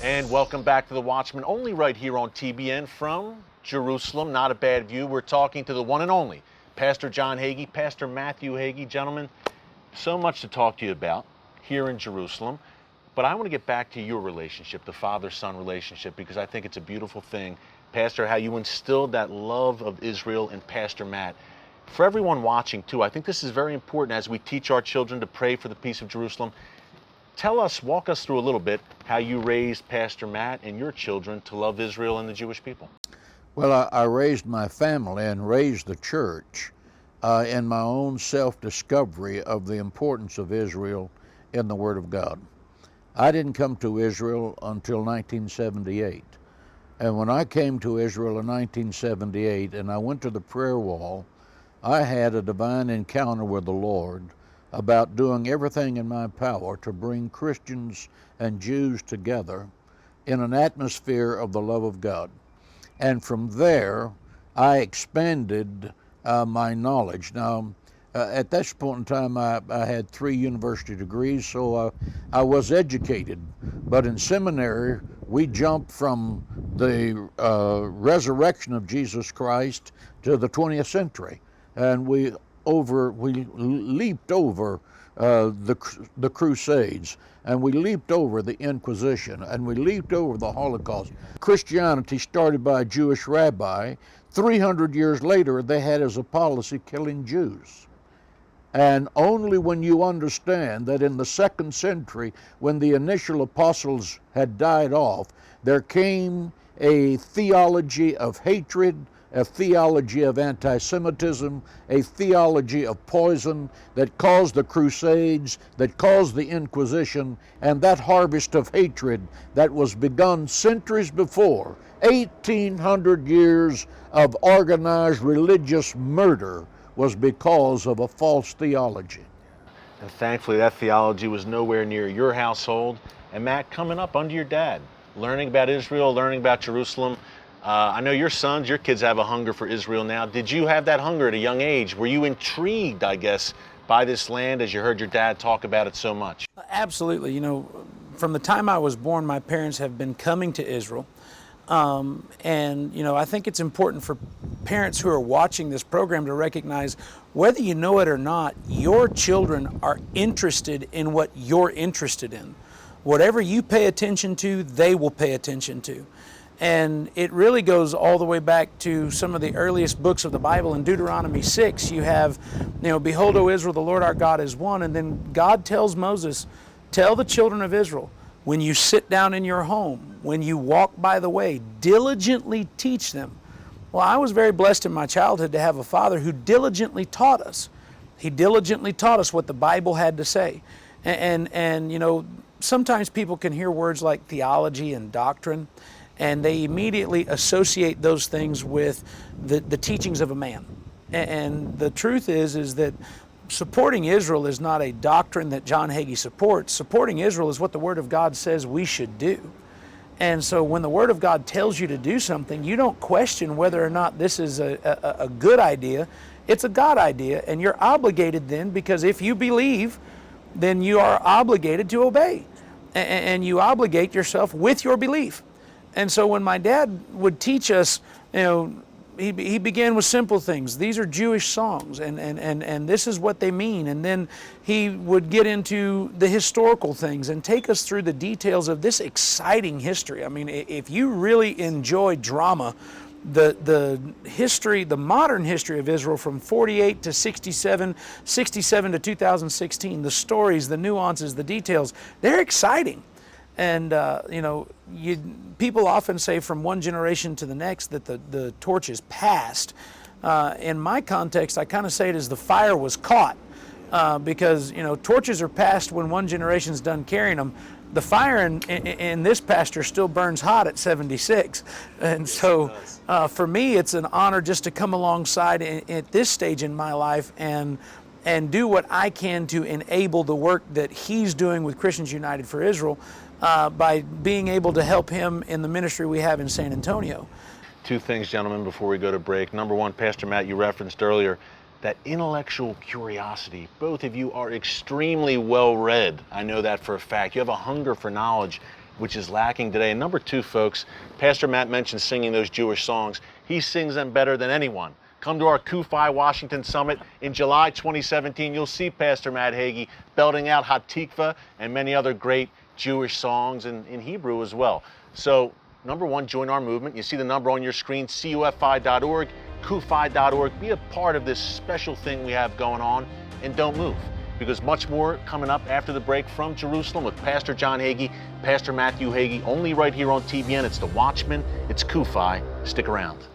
And welcome back to The Watchman, only right here on TBN from Jerusalem. Not a bad view. We're talking to the one and only Pastor John Hagee, Pastor Matthew Hagee. Gentlemen, so much to talk to you about here in Jerusalem. But I want to get back to your relationship, the father-son relationship, because I think it's a beautiful thing. Pastor, how you instilled that love of Israel in Pastor Matt. For everyone watching, too, I think this is very important as we teach our children to pray for the peace of Jerusalem. Walk us through a little bit how you raised Pastor Matt and your children to love Israel and the Jewish people. Well, I raised my family and raised the church in my own self-discovery of the importance of Israel in the Word of God. I didn't come to Israel until 1978. And when I came to Israel in 1978 and I went to the prayer wall, I had a divine encounter with the Lord about doing everything in my power to bring Christians and Jews together in an atmosphere of the love of God. And from there, I expanded my knowledge. Now, at this point in time, I had 3 university degrees, so I was educated. But in seminary, we jumped from the resurrection of Jesus Christ to the 20th century. And we leaped over the Crusades, and we leaped over the Inquisition, and we leaped over the Holocaust. Christianity started by a Jewish rabbi. 300 years later, they had as a policy killing Jews. And only when you understand that in the 2nd century, when the initial apostles had died off, there came a theology of hatred, a theology of anti-Semitism, a theology of poison that caused the Crusades, that caused the Inquisition, and that harvest of hatred that was begun centuries before, 1,800 years of organized religious murder, was because of a false theology. And thankfully, that theology was nowhere near your household. And Matt, coming up under your dad, learning about Israel, learning about Jerusalem, I know your kids have a hunger for Israel now. Did you have that hunger at a young age? Were you intrigued, I guess, by this land as you heard your dad talk about it so much? Absolutely. You know, from the time I was born, my parents have been coming to Israel. And, you know, I think it's important for parents who are watching this program to recognize, whether you know it or not, your children are interested in what you're interested in. Whatever you pay attention to, they will pay attention to. And it really goes all the way back to some of the earliest books of the Bible. In Deuteronomy 6, you have, you know, behold, O Israel, the Lord our God is one. And then God tells Moses, tell the children of Israel, when you sit down in your home, when you walk by the way, diligently teach them. Well, I was very blessed in my childhood to have a father who diligently taught us. He diligently taught us what the Bible had to say. And you know, sometimes people can hear words like theology and doctrine, and they immediately associate those things with the teachings of a man. And the truth is that supporting Israel is not a doctrine that John Hagee supports. Supporting Israel is what the Word of God says we should do. And so when the Word of God tells you to do something, you don't question whether or not this is a good idea. It's a God idea, and you're obligated then, because if you believe, then you are obligated to obey. And you obligate yourself with your belief. And so when my dad would teach us, you know, he began with simple things. These are Jewish songs, and this is what they mean. And then he would get into the historical things and take us through the details of this exciting history. I mean, if you really enjoy drama, the history, the modern history of Israel from 48 to 67, 67 to 2016, the stories, the nuances, the details, they're exciting. And, you know, people often say from one generation to the next that the torch is passed. In my context, I kind of say it as the fire was caught, because, you know, torches are passed when one generation's done carrying them. The fire in this pasture still burns hot at 76. And so for me, it's an honor just to come alongside at this stage in my life and do what I can to enable the work that he's doing with Christians United for Israel, by being able to help him in the ministry we have in San Antonio. 2 things, gentlemen, before we go to break. Number 1, Pastor Matt, you referenced earlier that intellectual curiosity. Both of you are extremely well read. I know that for a fact. You have a hunger for knowledge. which is lacking today. And number two, folks, Pastor Matt mentioned singing those Jewish songs. He sings them better than anyone. Come to our Kufi Washington Summit in July 2017. You'll see Pastor Matt Hagee belting out Hatikva and many other great Jewish songs in Hebrew as well. So, number one, join our movement. You see the number on your screen, cufi.org, kufi.org. Be a part of this special thing we have going on, and don't move, because much more coming up after the break from Jerusalem with Pastor John Hagee, Pastor Matthew Hagee, only right here on TBN. It's The Watchman, it's Kufi. Stick around.